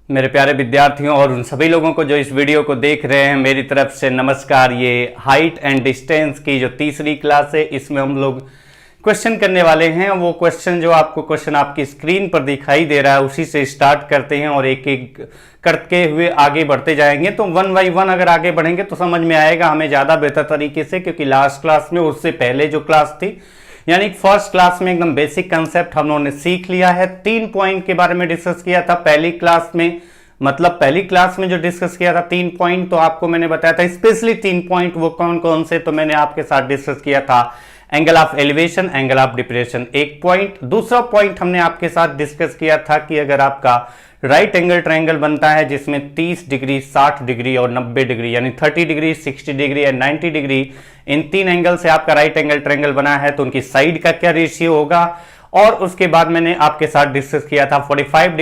मेरे प्यारे विद्यार्थियों और उन सभी लोगों को जो इस वीडियो को देख रहे हैं, मेरी तरफ से नमस्कार। ये हाइट एंड डिस्टेंस की जो तीसरी क्लास है, इसमें हम लोग क्वेश्चन करने वाले हैं। वो क्वेश्चन जो आपको क्वेश्चन आपकी स्क्रीन पर दिखाई दे रहा है, उसी से स्टार्ट करते हैं और एक एक करते हुए आगे बढ़ते जाएंगे। तो वन बाई वन अगर आगे बढ़ेंगे तो समझ में आएगा हमें ज़्यादा बेहतर तरीके से, क्योंकि लास्ट क्लास में, उससे पहले जो क्लास थी, यानी फर्स्ट क्लास में एकदम बेसिक कंसेप्ट हम लोगों ने सीख लिया है। 3 पॉइंट के बारे में डिस्कस किया था पहली क्लास में, मतलब पहली क्लास में जो डिस्कस किया था 3 पॉइंट, तो आपको मैंने बताया था स्पेशली 3 पॉइंट वो कौन कौन से, तो मैंने आपके साथ डिस्कस किया था angle of elevation, angle of depression 1 point. दूसरा पॉइंट हमने आपके साथ डिस्कस किया था कि अगर आपका राइट एंगल ट्रायंगल बनता है जिसमें 30 डिग्री, 60 डिग्री और 90 डिग्री, यानी 30 degree, 60 degree and 90 degree, in 3 angle से आपका राइट एंगल ट्रायंगल बना है, तो उनकी साइड का क्या रेशियो होगा। और उसके बाद मैंने आपके साथ डिस्कस किया था 45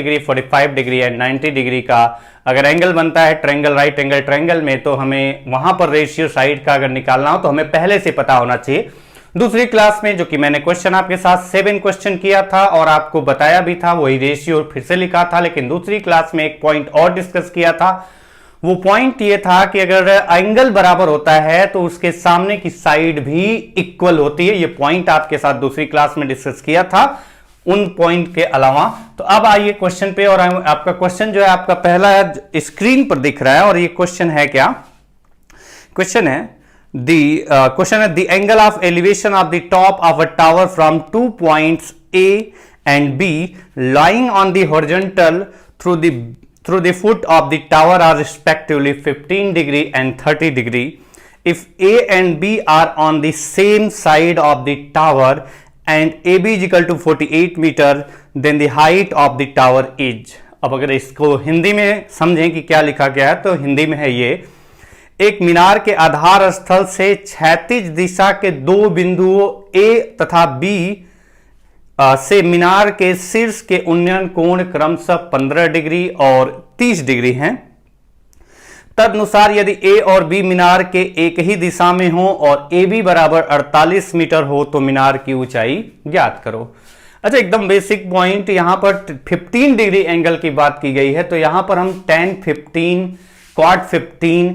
डिग्री एंड 90 डिग्री का अगर एंगल बनता है ट्रायंगल, राइट एंगल ट्रायंगल में, तो हमें वहां पर रेशियो साइड का अगर निकालना हो तो हमें पहले से पता होना चाहिए। दूसरी क्लास में जो कि मैंने क्वेश्चन आपके साथ 7 क्वेश्चन किया था और आपको बताया भी था, वही रेशियो फिर से लिखा था, लेकिन दूसरी क्लास में एक पॉइंट और डिस्कस किया था। वो पॉइंट ये था कि अगर एंगल बराबर होता है तो उसके सामने की साइड भी इक्वल होती है। ये पॉइंट आपके साथ दूसरी क्लास में डिस्कस किया था उन पॉइंट के अलावा। तो अब आइए क्वेश्चन पे, और आपका क्वेश्चन जो है आपका पहला स्क्रीन पर दिख रहा है, और ये क्वेश्चन है क्या? क्वेश्चन है the angle of elevation of the top of a tower from 2 points A and B lying on the horizontal through the foot of the tower are respectively 15 degree and 30 degree. If A and B are on the same side of the tower and AB is equal to 48 meter, then the height of the tower is. अब अगर इसको हिंदी में समझें कि क्या लिखा गया है, तो हिंदी में है ये: एक मीनार के आधार स्थल से क्षैतिज दिशा के 2 बिंदुओं A तथा B से मीनार के शीर्ष के उन्नयन कोण क्रमशः 15 डिग्री और 30 डिग्री हैं। तदनुसार यदि A और B मीनार के एक ही दिशा में हो और AB बराबर 48 मीटर हो तो मीनार की ऊंचाई ज्ञात करो। अच्छा, एकदम बेसिक पॉइंट, यहां पर 15 डिग्री एंगल की बात की गई है, तो यहां पर हम tan 15, cot 15,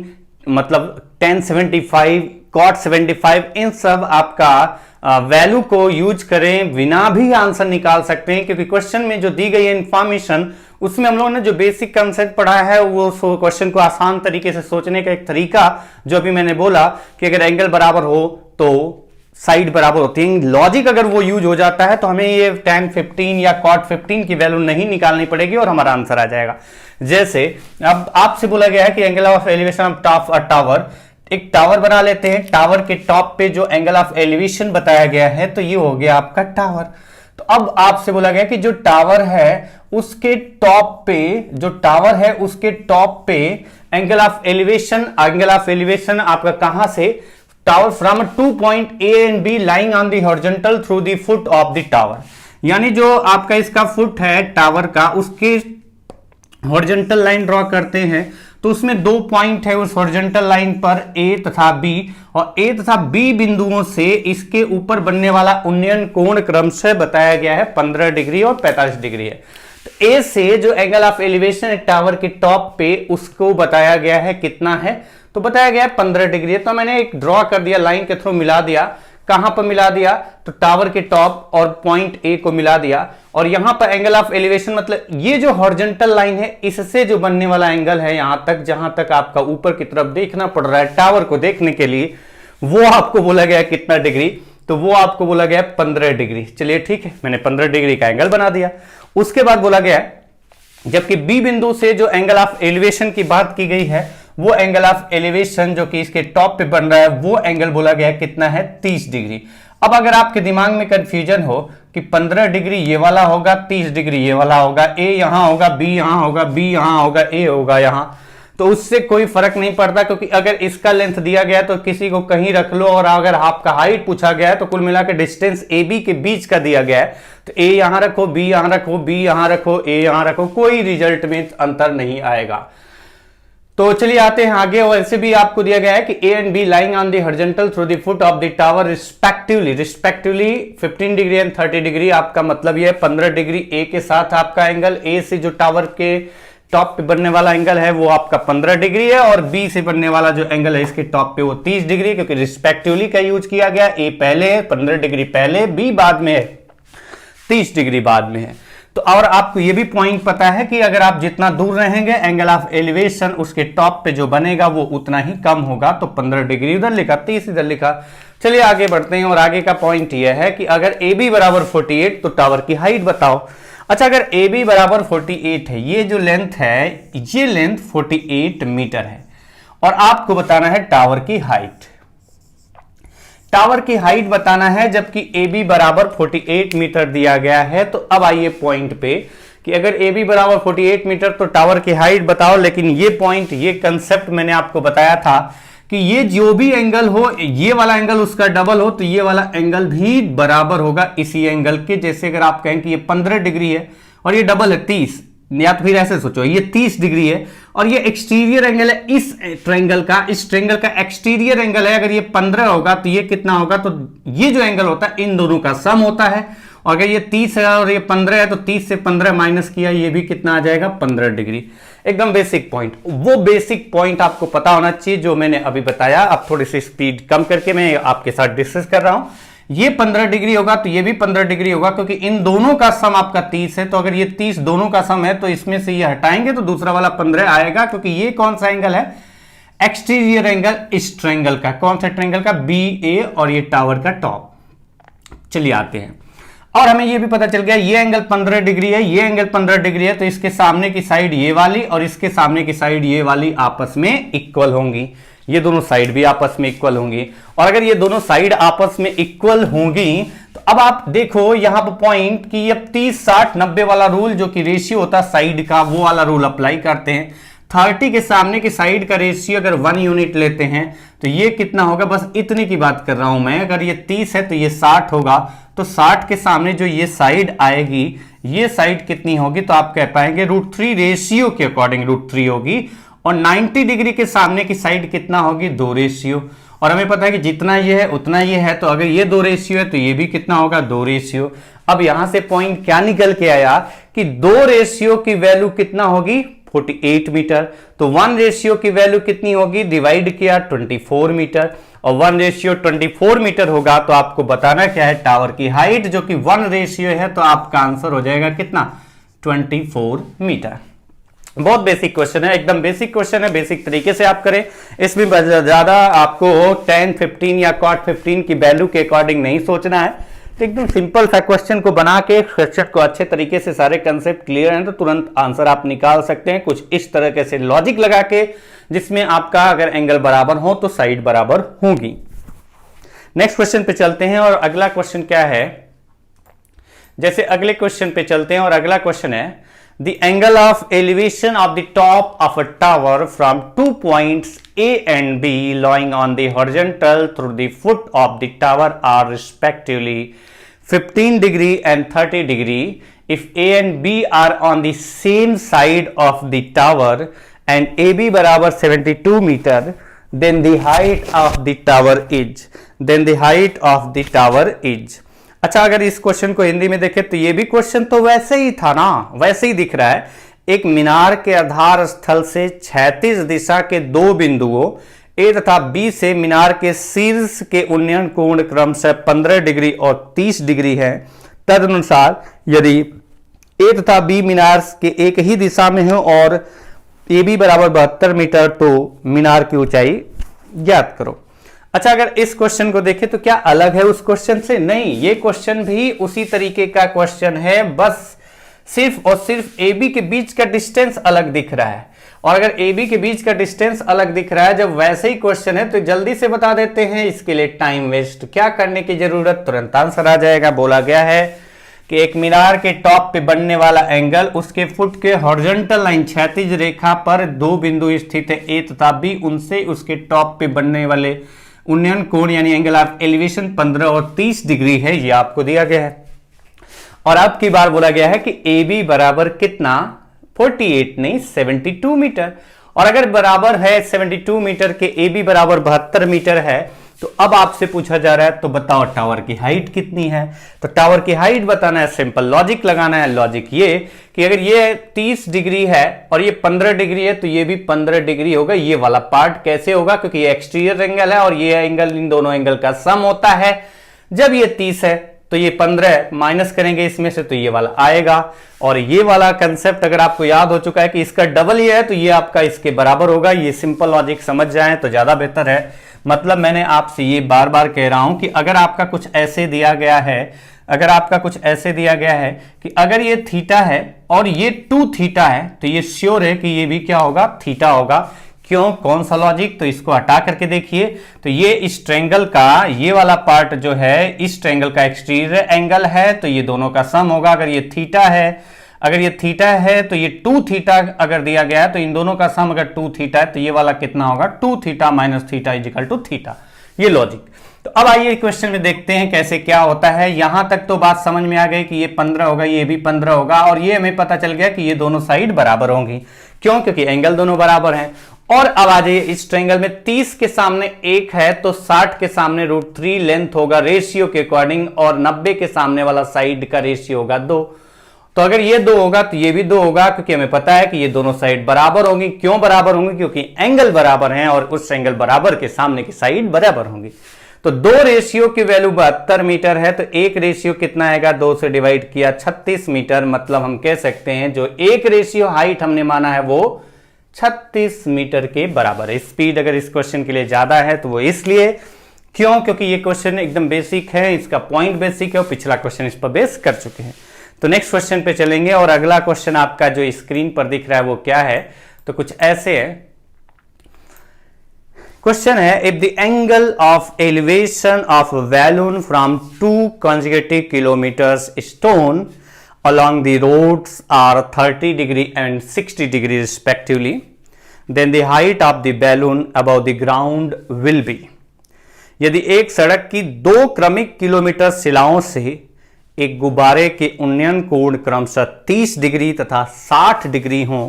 मतलब tan 75, cot 75, इन सब आपका वैल्यू को यूज करें बिना भी आंसर निकाल सकते हैं, क्योंकि क्वेश्चन में जो दी गई है इंफॉर्मेशन, उसमें हम लोगों ने जो बेसिक कंसेप्ट पढ़ा है, वो क्वेश्चन को आसान तरीके से सोचने का एक तरीका, जो अभी मैंने बोला कि अगर एंगल बराबर हो तो साइड बराबर होती है, लॉजिक अगर वो यूज हो जाता है तो हमें ये tan 15 या cot 15 की वैल्यू नहीं निकालनी पड़ेगी और हमारा आंसर आ जाएगा। जैसे अब आपसे बोला गया है कि angle of elevation of a tower, एक टावर बना लेते हैं, टावर के टॉप पे जो एंगल ऑफ एलिवेशन बताया गया है, तो ये हो गया आपका टावर। तो अब आपसे बोला गया कि जो टावर है उसके टॉप पे, जो टावर है उसके टॉप पे एंगल ऑफ एलिवेशन आपका कहां से, tower from 2 point A and B lying on the horizontal through the foot of the tower, यानी जो आपका इसका फुट है टावर का, उसके हॉरिजॉन्टल लाइन ड्रॉ करते हैं, तो उसमें 2 पॉइंट है उस हॉरिजॉन्टल लाइन पर, A तथा B, और A तथा B बिंदुओं से इसके ऊपर बनने वाला उन्नयन कोण क्रमशः बताया गया है 15 डिग्री और 45 डिग्री है। तो A से जो एंगल ऑफ एलिवेशन है टावर के टॉप पे, उसको बताया गया है कितना है, तो बताया गया है 15 डिग्री है। तो मैंने एक ड्रॉ कर दिया, लाइन के थ्रू मिला दिया। कहां पर मिला दिया? तो टावर के टॉप और पॉइंट A को मिला दिया, और यहां पर एंगल ऑफ एलिवेशन, मतलब ये जो हॉरिजॉन्टल लाइन है, इससे जो बनने वाला एंगल है यहां तक, जहां तक आपका ऊपर की तरफ देखना पड़ रहा है टावर को देखने के लिए, वो आपको बोला गया कितना डिग्री, तो वो आपको बोला गया 15 डिग्री। चलिए ठीक है, मैंने 15 डिग्री का एंगल बना दिया। उसके बाद बोला गया जबकि B बिंदु से जो एंगल ऑफ एलिवेशन की बात की गई है, वो एंगल ऑफ एलिवेशन जो कि इसके टॉप पे बन रहा है, वो एंगल बोला गया कितना है, 30 डिग्री। अब अगर आपके दिमाग में कंफ्यूजन हो कि 15 डिग्री ये वाला होगा, 30 डिग्री ये वाला होगा, A यहां होगा, B यहां होगा, B यहां होगा, A होगा यहां, तो उससे कोई फर्क नहीं पड़ता, क्योंकि अगर इसका लेंथ दिया गया तो किसी को कहीं रख लो, और अगर आपका हाइट पूछा गया है तो कुल मिलाकर डिस्टेंस AB के बीच का दिया गया है, तो A यहां रखो, B यहां रखो, B यहां रखो, A यहां रखो, कोई रिजल्ट में अंतर नहीं आएगा। तो चलिए आते हैं आगे। और ऐसे भी आपको दिया गया है कि A and B lying on the horizontal through the foot of the tower respectively 15 degree and 30 degree, आपका मतलब ये 15 डिग्री A के साथ आपका एंगल, A से जो टावर के टॉप पे बनने वाला एंगल है वो आपका 15 डिग्री है, और बी से बनने वाला जो एंगल है इसके टॉप पे वो 30 डिग्री, क्योंकि रिस्पेक्टिवली का यूज किया गया। ए पहले है, 15 डिग्री पहले, बी बाद में है, 30 डिग्री बाद में है। तो और आपको ये भी पॉइंट पता है कि अगर आप जितना दूर रहेंगे एंगल ऑफ एलिवेशन उसके टॉप पे जो बनेगा वो उतना ही कम होगा। तो 15 डिग्री उधर लिखा, 30 इधर लिखा। चलिए आगे बढ़ते हैं, और आगे का पॉइंट ये है कि अगर ए बी बराबर 48 तो टावर की हाइट बताओ। अच्छा, अगर ए बी बराबर 48 है, ये जो लेंथ है ये लेंथ 48 मीटर है, और आपको बताना है टावर की हाइट। टावर की हाइट बताना है, जबकि ए बी बराबर 48 मीटर दिया गया है। तो अब आइए पॉइंट पे कि अगर ए बी बराबर 48 मीटर तो टावर की हाइट बताओ। लेकिन ये पॉइंट, ये कंसेप्ट मैंने आपको बताया था कि ये जो भी एंगल हो, ये वाला एंगल उसका डबल हो तो ये वाला एंगल भी बराबर होगा इसी एंगल के। जैसे अगर आप कहें कि ये 15 डिग्री है और ये डबल है 30, या तो फिर ऐसे सोचो ये 30 डिग्री है और ये एक्सटीरियर एंगल है इस ट्रायंगल का, इस ट्रायंगल का एक्सटीरियर एंगल है। अगर ये 15 होगा तो ये कितना होगा, तो ये जो एंगल होता है इन दोनों का सम होता है। और अगर ये 30 है और ये 15 है तो 30 से 15 माइनस किया, ये भी कितना आ जाएगा, 15 डिग्री। एकदम बेसिक पॉइंट, वो बेसिक पॉइंट आपको पता होना चाहिए जो मैंने अभी बताया। अब थोड़ी सी स्पीड कम करके मैं आपके साथ डिस्कस कर रहा हूं। ये 15 डिग्री होगा तो ये भी 15 डिग्री होगा, क्योंकि इन दोनों का सम आपका 30 है। तो अगर ये 30 दोनों का सम है तो इसमें से ये हटाएंगे तो दूसरा वाला 15 आएगा, क्योंकि ये कौन सा एंगल है, एक्सटीरियर एंगल इस ट्रायंगल का। कौन सा ट्रायंगल का, बी ए, और ये टावर का टॉप। चलिए आते हैं, और हमें ये भी पता चल गया ये एंगल 15 डिग्री है, ये एंगल 15 डिग्री है, तो इसके सामने की साइड ये वाली और इसके सामने की साइड ये वाली आपस में इक्वल होंगी। ये दोनों साइड भी आपस में इक्वल होंगी, और अगर ये दोनों साइड आपस में इक्वल होंगी तो अब आप देखो यहां पर पॉइंट कि अब 30 60 90 वाला रूल जो कि रेशियो होता है साइड का, वो वाला रूल अप्लाई करते हैं। 30 के सामने की साइड का रेशियो अगर 1 यूनिट लेते हैं तो ये कितना होगा, बस इतने की बात कर रहा हूं मैं। अगर ये 30 है तो ये 60 होगा, तो 60 के सामने जो ये साइड आएगी, ये साइड कितनी होगी, तो आप कह पाएंगे √3 रेशियो के अकॉर्डिंग √3 होगी। और 90 डिग्री के सामने की साइड कितना होगी, 2 रेशियो। और हमें पता है कि जितना ये है उतना ये है, तो अगर ये 2 रेशियो है तो ये भी कितना होगा, 2 रेशियो। अब यहां से पॉइंट क्या निकल के आया कि 2 रेशियो की वैल्यू कितना होगी, 48 मीटर। तो 1 रेशियो की वैल्यू कितनी होगी, डिवाइड किया 24 मीटर, और 1 रेशियो 24 मीटर होगा। तो आपको बताना क्या है, टावर की हाइट जो कि 1 रेशियो है, तो आपका आंसर हो जाएगा कितना, 24 मीटर। बहुत बेसिक क्वेश्चन है, एकदम बेसिक क्वेश्चन है, बेसिक तरीके से आप करें। इसमें ज्यादा आपको 10 15 या cot 15 की वैल्यू के अकॉर्डिंग नहीं सोचना है। तो एकदम सिंपल सा क्वेश्चन को बना के, क्वेश्चन को अच्छे तरीके से सारे कंसेप्ट क्लियर हैं तो तुरंत आंसर आप निकाल सकते हैं। कुछ इस तरह से लॉजिक लगा के, जिसमें आपका अगर एंगल बराबर हो तो साइड बराबर होगी। नेक्स्ट क्वेश्चन पे चलते हैं, और अगला क्वेश्चन क्या है, जैसे अगले क्वेश्चन पे चलते हैं, और अगला क्वेश्चन है the angle of elevation of the top of a tower from 2 points A and B lying on the horizontal through the foot of the tower are respectively 15 degree and 30 degree. If A and B are on the same side of the tower and AB बराबर 72 metre, then the height of the tower is अच्छा, अगर इस question को हिंदी में देखें तो ये भी क्वेश्चन तो वैसे ही था ना, वैसे ही दिख रहा है। एक मीनार के आधार स्थल से क्षैतिज दिशा के 2 बिंदुओं ए तथा बी से मीनार के शीर्ष के उन्नयन कोण क्रमशः 15 डिग्री और 30 डिग्री है। तदनुसार यदि ए तथा बी मीनार के एक ही दिशा में हो और ए बी बराबर 72 मीटर, तो मीनार की ऊंचाई ज्ञात करो। अच्छा, अगर इस क्वेश्चन को देखें तो क्या अलग है उस क्वेश्चन से, नहीं, ये क्वेश्चन भी उसी तरीके का क्वेश्चन है, बस सिर्फ और सिर्फ ए बी के बीच का डिस्टेंस अलग दिख रहा है। और अगर ए बी के बीच का डिस्टेंस अलग दिख रहा है, जब वैसे ही क्वेश्चन है तो जल्दी से बता देते हैं, इसके लिए टाइम वेस्ट क्या करने की जरूरत, तुरंत आंसर आ जाएगा। बोला गया है कि एक मीनार के टॉप पे बनने वाला एंगल उसके फुट के हॉरिजॉन्टल लाइन क्षैतिज रेखा पर 2 बिंदु स्थित है ए तथा बी, उनसे उसके टॉप पे बनने वाले उन्नयन कोण यानी एंगल ऑफ एलिवेशन 15 और 30 डिग्री है, ये आपको दिया गया है। और अब की बार बोला गया है कि ए बी बराबर कितना, 48 नहीं 72 मीटर। और अगर बराबर है 72 मीटर के ए बी बराबर 72 मीटर है, तो अब आपसे पूछा जा रहा है तो बताओ टावर की हाइट कितनी है। तो टावर की हाइट बताना है, सिंपल लॉजिक लगाना है। लॉजिक ये कि अगर ये 30 डिग्री है और ये 15 डिग्री है तो ये भी 15 डिग्री होगा। ये वाला पार्ट कैसे होगा, क्योंकि ये एक्सटीरियर एंगल है और ये एंगल इन दोनों एंगल का सम होता है। जब ये 30 है तो ये 15 माइनस करेंगे इसमें से तो ये वाला आएगा। और ये वाला कंसेप्ट अगर आपको याद हो चुका है कि इसका डबल ये है तो ये आपका इसके बराबर होगा। ये सिंपल लॉजिक समझ जाएं तो ज्यादा बेहतर है। मतलब मैंने आपसे ये बार बार कह रहा हूं कि अगर आपका कुछ ऐसे दिया गया है, अगर आपका कुछ ऐसे दिया गया है कि अगर ये थीटा है और ये 2 थीटा है तो ये श्योर है कि ये भी क्या होगा, थीटा होगा। क्यों, कौन सा लॉजिक, तो इसको हटा करके देखिए। तो ये इस ट्रायंगल का ये वाला पार्ट जो है इस ट्रायंगल का एक्सटीरियर एंगल है तो ये दोनों का सम होगा। अगर ये थीटा है, अगर ये थीटा है तो ये 2 थीटा अगर दिया गया है तो इन दोनों का सम अगर 2 थीटा है तो ये वाला कितना होगा, 2 theta minus theta equal to theta. ये लॉजिक। तो अब आइए क्वेश्चन में देखते हैं कैसे क्या होता है। यहां तक तो बात समझ में आ गई कि ये 15 होगा, ये भी 15 होगा और ये हमें पता चल गया कि ये दोनों साइड बराबर होंगी। क्यों, क्योंकि एंगल दोनों बराबर हैं। और अब आ जाइए, इस ट्रायंगल में 30 के सामने 1 है तो 60 के सामने √3 लेंथ होगा रेशियो के अकॉर्डिंग, और 90 के सामने वाला साइड का रेशियो होगा 2। तो अगर ये 2 होगा तो ये भी 2 होगा, क्योंकि हमें पता है कि ये दोनों साइड बराबर होंगी। क्यों बराबर होंगी, क्योंकि एंगल बराबर हैं और उस एंगल बराबर के सामने की साइड बराबर होंगी। तो 2 रेशियो की वैल्यू 72 मीटर है तो 1 रेशियो कितना आएगा, 2 से डिवाइड किया 36 मीटर। मतलब हम कह सकते हैं जो 1 रेशियो हाइट हमने माना है वो 36 मीटर के बराबर है। स्पीड अगर इस क्वेश्चन के लिए ज्यादा है तो वो इसलिए, क्यों, क्योंकि ये क्वेश्चन एकदम बेसिक है, इसका पॉइंट बेसिक है और पिछला क्वेश्चन इस पर बेस कर चुके हैं। तो नेक्स्ट क्वेश्चन पे चलेंगे और अगला क्वेश्चन आपका जो स्क्रीन पर दिख रहा है वो क्या है, तो कुछ ऐसे है। क्वेश्चन है, if the angle of elevation of balloon from 2 consecutive kilometers stone along the roads are 30 degree and 60 degree respectively, then the height of the balloon above the ground will be। यदि एक सड़क की 2 क्रमिक kilometre शिलाओं से एक गुब्बारे के उन्नयन कोण क्रमशः 30 डिग्री तथा 60 डिग्री हो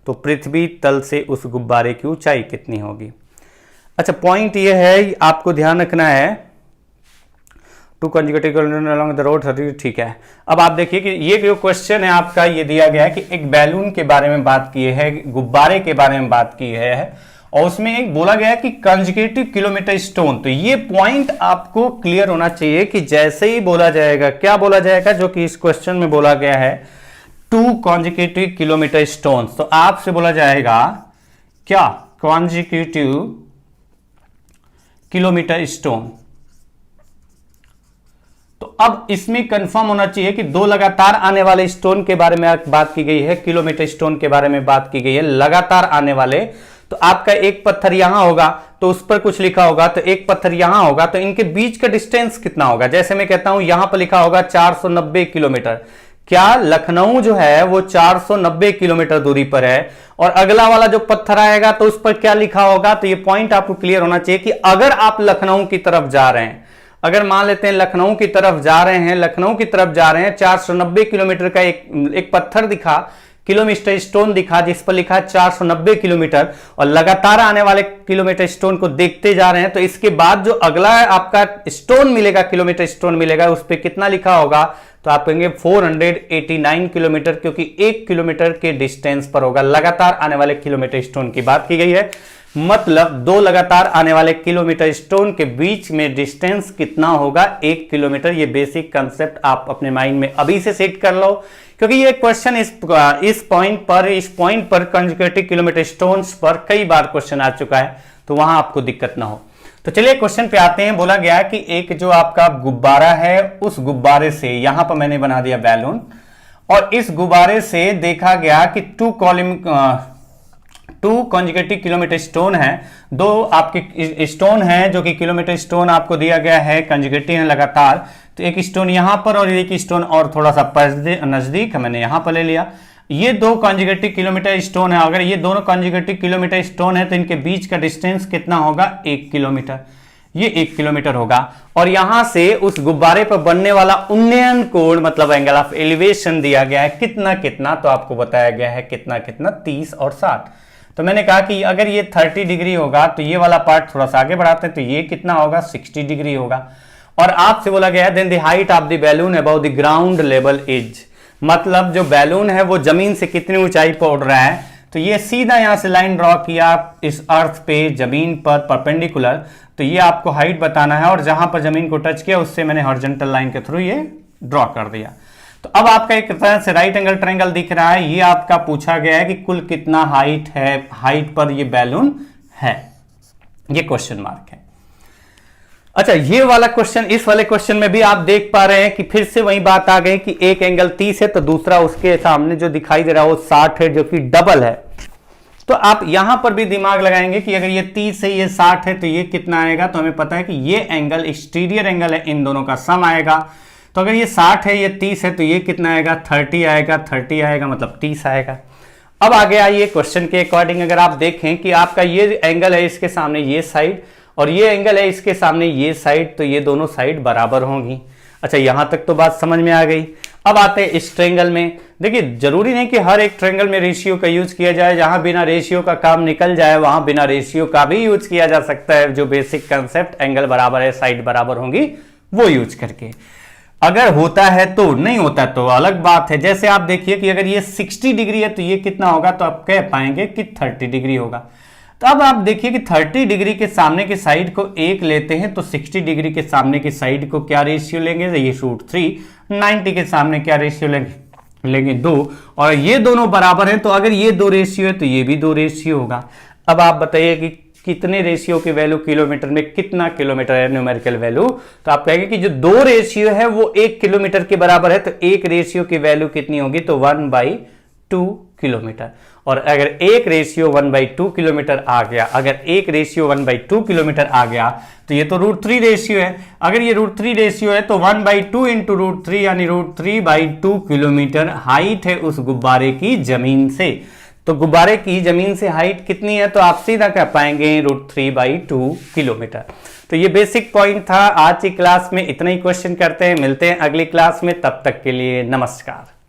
तो पृथ्वी तल से उस गुब्बारे की ऊंचाई कितनी होगी। अच्छा, पॉइंट ये है, आपको ध्यान रखना है 2 consecutive along the road 30, ठीक है। अब आप देखिए कि ये जो क्वेश्चन है आपका, ये दिया गया है कि एक बैलून के बारे में बात की है, गुब्बारे के बारे में बात की है और उसमें एक बोला गया है कि consecutive किलोमीटर स्टोन। तो ये पॉइंट आपको क्लियर होना चाहिए कि जैसे ही बोला जाएगा, क्या बोला जाएगा, जो कि इस क्वेश्चन में बोला गया है 2 consecutive किलोमीटर स्टोन, तो आपसे बोला जाएगा क्या, consecutive किलोमीटर स्टोन। तो अब इसमें कंफर्म होना चाहिए कि 2 लगातार आने वाले स्टोन के बारे में बात की गई है, किलोमीटर स्टोन के बारे में बात की गई है, लगातार आने वाले। तो आपका एक पत्थर यहां होगा तो उस पर कुछ लिखा होगा, तो एक पत्थर यहां होगा तो इनके बीच का डिस्टेंस कितना होगा। जैसे मैं कहता हूं यहां पर लिखा होगा 490 किलोमीटर, क्या लखनऊ जो है वो 490 किलोमीटर दूरी पर है, और अगला वाला जो पत्थर आएगा तो उस पर क्या लिखा होगा। तो ये पॉइंट आपको क्लियर होना चाहिए कि अगर आप लखनऊ की तरफ जा रहे हैं, अगर मान लेते हैं लखनऊ की तरफ जा रहे हैं, लखनऊ की तरफ जा रहे हैं, 490 किलोमीटर का एक पत्थर दिखा, किलोमीटर स्टोन दिखा जिस पर लिखा है 490 किलोमीटर, और लगातार आने वाले किलोमीटर स्टोन को देखते जा रहे हैं, तो इसके बाद जो अगला आपका स्टोन मिलेगा, किलोमीटर स्टोन मिलेगा, उस पर कितना लिखा होगा, तो आप कहेंगे 489 किलोमीटर, क्योंकि 1 किलोमीटर के डिस्टेंस पर होगा। लगातार आने वाले किलोमीटर स्टोन की बात की गई है, मतलब 2 लगातार आने वाले किलोमीटर स्टोन के बीच में डिस्टेंस कितना होगा, 1 किलोमीटर। ये बेसिक कंसेप्ट आप अपने माइंड में अभी से सेट कर लो, क्योंकि ये क्वेश्चन इस पॉइंट पर कंसेक्यूटिव किलोमीटर स्टोन्स पर कई बार क्वेश्चन आ चुका है, तो वहां आपको दिक्कत ना हो। तो चलिए क्वेश्चन पे आते हैं। बोला गया कि एक जो आपका गुब्बारा है, उस गुब्बारे से, यहां पर मैंने बना दिया बैलून, और इस गुब्बारे से देखा गया कि 2 consecutive किलोमीटर स्टोन है, 2 आपके स्टोन है जो कि किलोमीटर स्टोन आपको दिया गया है, कंजुगेटिव है लगातार। तो एक स्टोन यहां पर और एक स्टोन और थोड़ा सा नजदीक मैंने यहां पर ले लिया। ये 2 consecutive किलोमीटर स्टोन है, अगर ये दोनों consecutive किलोमीटर स्टोन है तो इनके बीच का डिस्टेंस कितना होगा, 1 किलोमीटर। ये 1 किलोमीटर होगा, और यहां से उस गुब्बारे पर बनने वाला उन्नयन कोण मतलब एंगल ऑफ एलिवेशन दिया गया है कितना कितना, तो आपको बताया गया है कितना कितना, 30 और 60। तो मैंने कहा कि अगर ये 30 डिग्री होगा तो ये वाला पार्ट थोड़ा सा आगे बढ़ाते हैं, तो ये कितना होगा 60 डिग्री होगा। और आपसे बोला गया है then the height of the balloon above the ground level is, मतलब जो बैलून है वो जमीन से कितनी ऊंचाई पर उड़ रहा है। तो ये सीधा यहां से लाइन ड्रॉ किया इस अर्थ पे जमीन पर परपेंडिकुलर, तो ये आपको हाइट बताना है, और जहां पर जमीन को टच किया उससे मैंने हॉरिजॉन्टल लाइन के थ्रू ये ड्रॉ कर दिया। तो अब आपका एक तरह से राइट एंगल ट्रायंगल दिख रहा है। ये आपका पूछा गया है कि कुल कितना हाइट है, हाइट पर ये बैलून है, ये क्वेश्चन मार्क है। अच्छा, ये वाला क्वेश्चन, इस वाले क्वेश्चन में भी आप देख पा रहे हैं कि फिर से वही बात आ गई कि एक एंगल 30 है तो दूसरा उसके सामने जो दिखाई दे रहा है वो 60 है, जो कि डबल है। तो आप यहां पर भी दिमाग लगाएंगे कि अगर ये 30 है ये 60 है तो ये कितना आएगा। तो हमें पता है कि ये एंगल एक्सटीरियर एंगल है, इन दोनों का सम आएगा। तो अगर ये 60 है ये 30 है तो ये कितना आएगा 30 आएगा, 30 आएगा मतलब 30 आएगा। अब आगे आइए क्वेश्चन के अकॉर्डिंग, अगर आप देखें कि आपका ये एंगल है इसके सामने ये साइड और ये एंगल है इसके सामने ये साइड, तो ये दोनों साइड बराबर होंगी। अच्छा, यहां तक तो बात समझ में आ गई। अब आते हैं इस ट्रायंगल में। देखिए, जरूरी नहीं कि हर एक ट्रायंगल में रेशियो का यूज किया जाए, जहां बिना रेशियो का काम निकल जाए वहां बिना रेशियो का भी यूज किया जा सकता है। जो बेसिक कंसेप्ट एंगल बराबर है साइड बराबर होंगी वो यूज करके, अगर होता है तो, नहीं होता तो अलग बात है। जैसे आप देखिए कि अगर ये 60 डिग्री है तो ये कितना होगा, तो आप कह पाएंगे कि 30 डिग्री होगा। तो अब आप देखिए कि 30 डिग्री के सामने की साइड को 1 लेते हैं तो 60 डिग्री के सामने की साइड को क्या रेशियो लेंगे, ये √3। 90 के सामने क्या रेशियो लेंगे 2, और ये दोनों बराबर हैं। तो अगर ये 2 रेशियो है तो ये भी 2 रेशियो होगा। अब आप बताइए कि कितने रेशियो की वैल्यू किलोमीटर में कितना किलोमीटर है न्यूमेरिकल वैल्यू। तो आप कहेंगे कि जो 2 रेशियो है वो 1 किलोमीटर के बराबर है, तो 1 रेशियो की वैल्यू कितनी होगी, तो 1/2 किलोमीटर। और अगर 1 रेशियो 1/2 किलोमीटर आ गया, अगर 1 रेशियो 1/2 किलोमीटर आ गया तो ये तो √3 रेशियो है। अगर ये √3 रेशियो है तो 1/2 इंटू √3 यानी √3/2 किलोमीटर हाइट है उस गुब्बारे की जमीन से। तो गुब्बारे की जमीन से हाइट कितनी है, तो आप सीधा कह पाएंगे √3/2 किलोमीटर। तो ये बेसिक पॉइंट था। आज की क्लास में इतना ही क्वेश्चन करते हैं, मिलते हैं अगली क्लास में, तब तक के लिए नमस्कार।